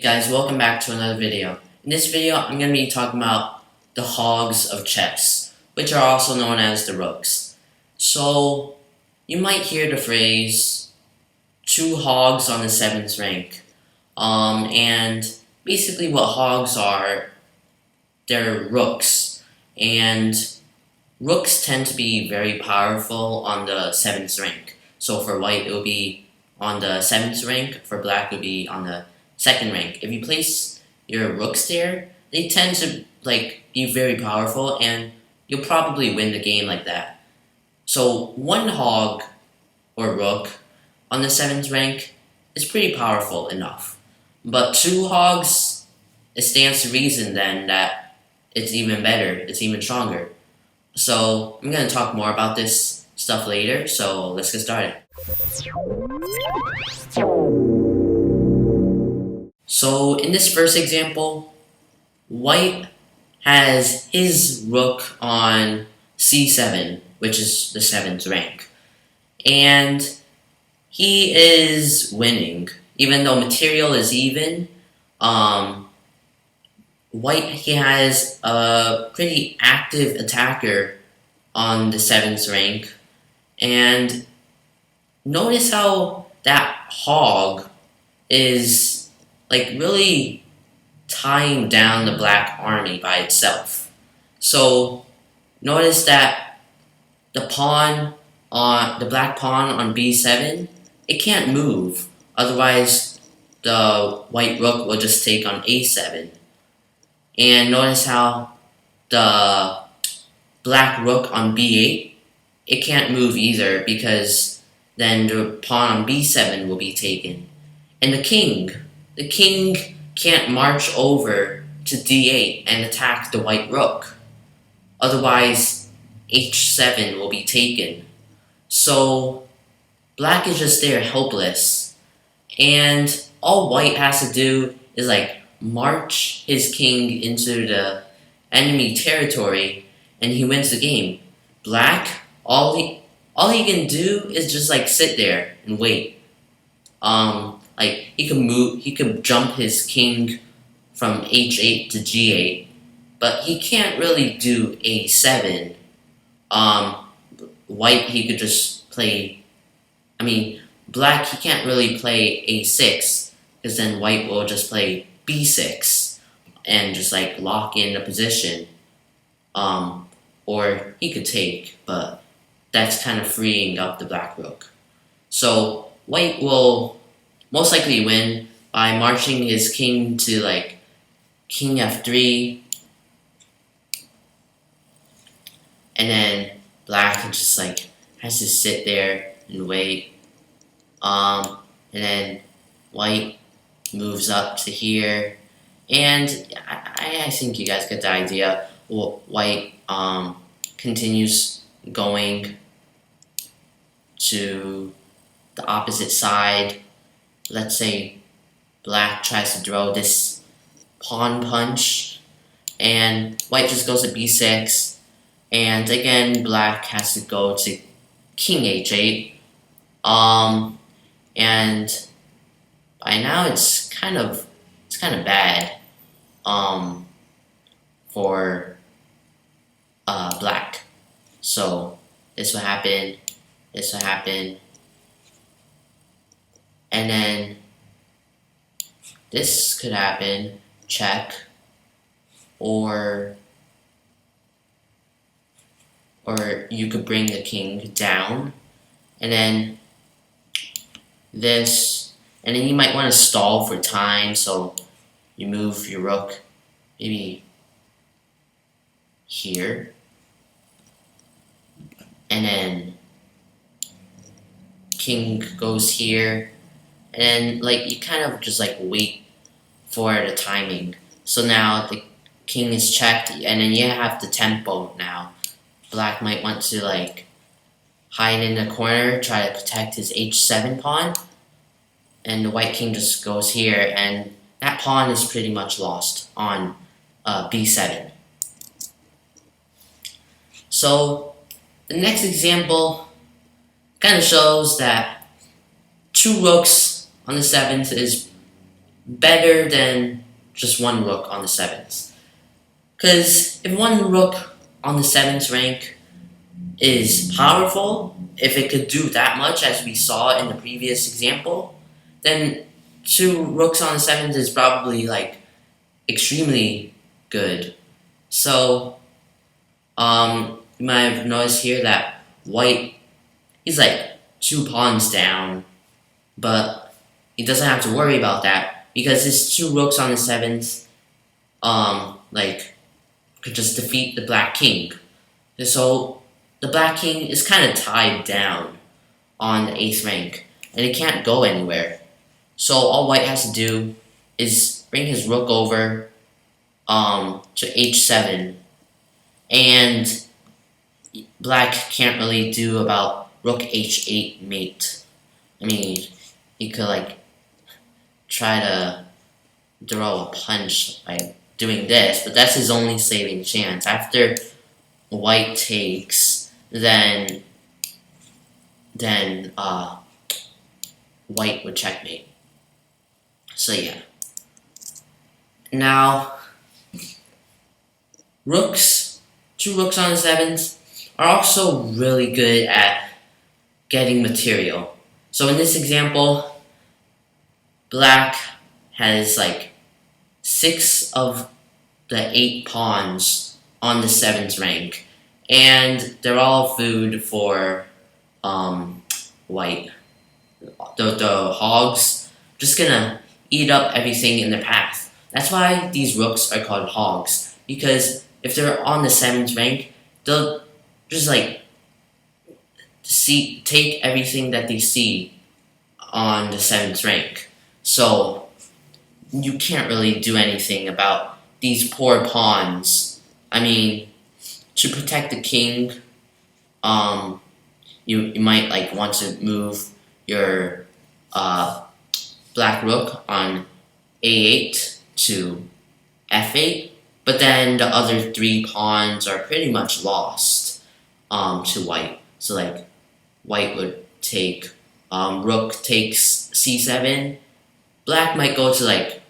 Guys, welcome back to another video. In this video, I'm going to be talking about the hogs of chess, which are also known as the rooks. So, you might hear the phrase, 2 hogs on the 7th rank. And basically what hogs are, they're rooks. And rooks tend to be very powerful on the 7th rank. So for white, it will be on the 7th rank. For black, it will be on the 2nd rank. If you place your rooks there, they tend to be very powerful, and you'll probably win the game like that. So 1 hog or rook on the 7th rank is pretty powerful enough. But 2 hogs, it stands to reason then that it's even better, it's even stronger. So I'm going to talk more about this stuff later, so let's get started. So in this first example, white has his rook on c7, which is the 7th rank. And he is winning, even though material is even. White, he has a pretty active attacker on the 7th rank. And notice how that hog is really tying down the black army by itself. So notice that the black pawn on b7, it can't move. Otherwise, the white rook will just take on a7. And notice how the black rook on b8, it can't move either, because then the pawn on b7 will be taken. And the king can't march over to d8 and attack the white rook. Otherwise, h7 will be taken. So black is just there helpless. And all white has to do is march his king into the enemy territory, and he wins the game. Black, all he can do is just sit there and wait. He could jump his king from h8 to g8, but he can't really do a7. White, he could just play, black, he can't really play a6, because then white will just play b6 and just lock in the position. Or he could take, but that's kind of freeing up the black rook. So white will most likely win by marching his king to king f3, and then black just has to sit there and wait. And then white moves up to here, and I think you guys get the idea. White continues going to the opposite side. Let's say black tries to throw this pawn punch, and white just goes to b6, and again black has to go to king h8. And by now it's kind of bad for black. So this will happen, and then this could happen, check, or you could bring the king down, and then this, and then you might want to stall for time, so you move your rook maybe here, and then king goes here, and you kind of just wait for the timing. So now the king is checked, and then you have the tempo now. Black might want to hide in the corner, try to protect his h7 pawn, and the white king just goes here, and that pawn is pretty much lost on b7. So the next example kind of shows that 2 rooks on the 7th is better than just one rook on the 7th. Because if one rook on the 7th rank is powerful, if it could do that much as we saw in the previous example, then two rooks on the 7th is probably like extremely good. So you might have noticed here that white, he's like 2 pawns down, but he doesn't have to worry about that because his 2 rooks on the 7th like could just defeat the black king. And so the black king is kind of tied down on the 8th rank and it can't go anywhere. So all white has to do is bring his rook over to h7, and black can't really do about rook h8 mate. I mean, he could like try to throw a punch by doing this, but that's his only saving chance. After white takes, then white would checkmate. So yeah. Now, rooks, 2 rooks on the 7th are also really good at getting material. So in this example, black has like 6 of the 8 pawns on the 7th rank, and they're all food for white. The hogs just gonna eat up everything in their path. That's why these rooks are called hogs, because if they're on the 7th rank, they'll just like take everything that they see on the 7th rank. So you can't really do anything about these poor pawns. I mean, to protect the king, you might like want to move your black rook on a8 to f8, but then the other 3 pawns are pretty much lost to white. So like white would take rook takes c7. Black might go to like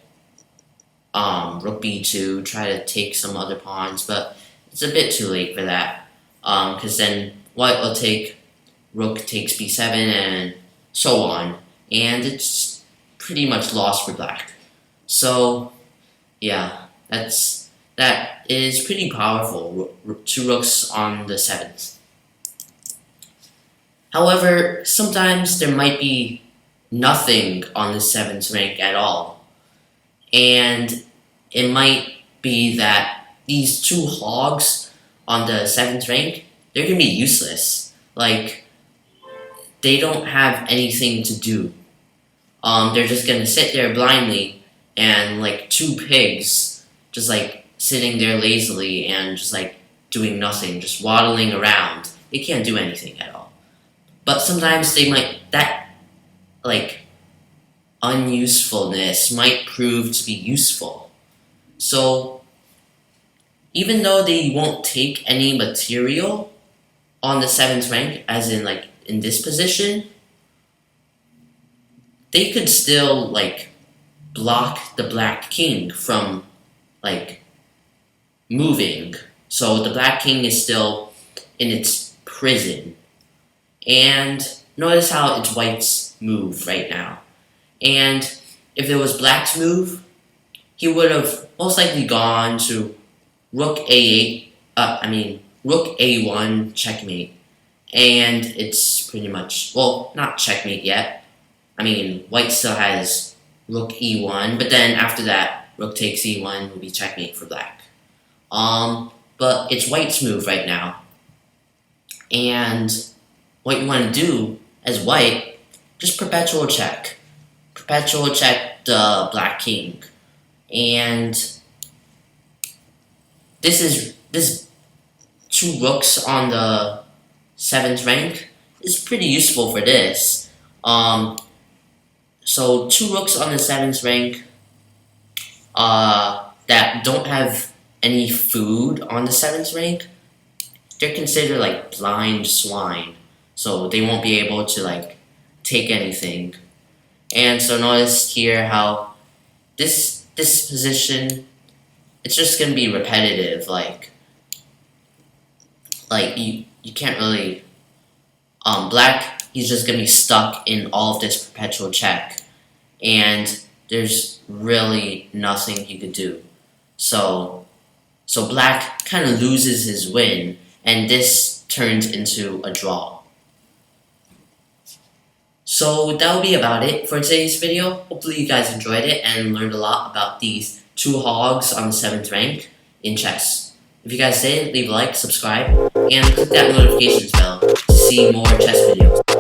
rook b2, try to take some other pawns, but it's a bit too late for that, because then white will take rook takes b7 and so on, and it's pretty much lost for black. So yeah, that is pretty powerful, 2 rooks on the 7th. However, sometimes there might be nothing on the 7th rank at all, and it might be that these 2 hogs on the 7th rank, they're gonna be useless. Like, they don't have anything to do. They're just gonna sit there blindly and like 2 pigs just like sitting there lazily and just like doing nothing, just waddling around. They can't do anything at all. But sometimes they might, that like unusefulness might prove to be useful. So even though they won't take any material on the 7th rank, as in like in this position, they could still like block the black king from like moving. So the black king is still in its prison. And notice how it's white's move right now. And if it was black's move, he would have most likely gone to rook a8, rook a1 checkmate. And it's pretty much, well, not checkmate yet. I mean, white still has rook e1, but then after that, rook takes e1 will be checkmate for black. But it's white's move right now. And what you want to do as white, just perpetual check. Perpetual check the black king. And this 2 rooks on the 7th rank is pretty useful for this. So 2 rooks on the 7th rank that don't have any food on the 7th rank, they're considered like blind swine. So they won't be able to like take anything. And so notice here how this position, it's just gonna be repetitive. Like you can't really black. He's just gonna be stuck in all of this perpetual check, and there's really nothing he could do. So black kind of loses his win, and this turns into a draw. So that'll be about it for today's video. Hopefully you guys enjoyed it and learned a lot about these two hogs on the 7th rank in chess. If you guys did, leave a like, subscribe, and click that notifications bell to see more chess videos.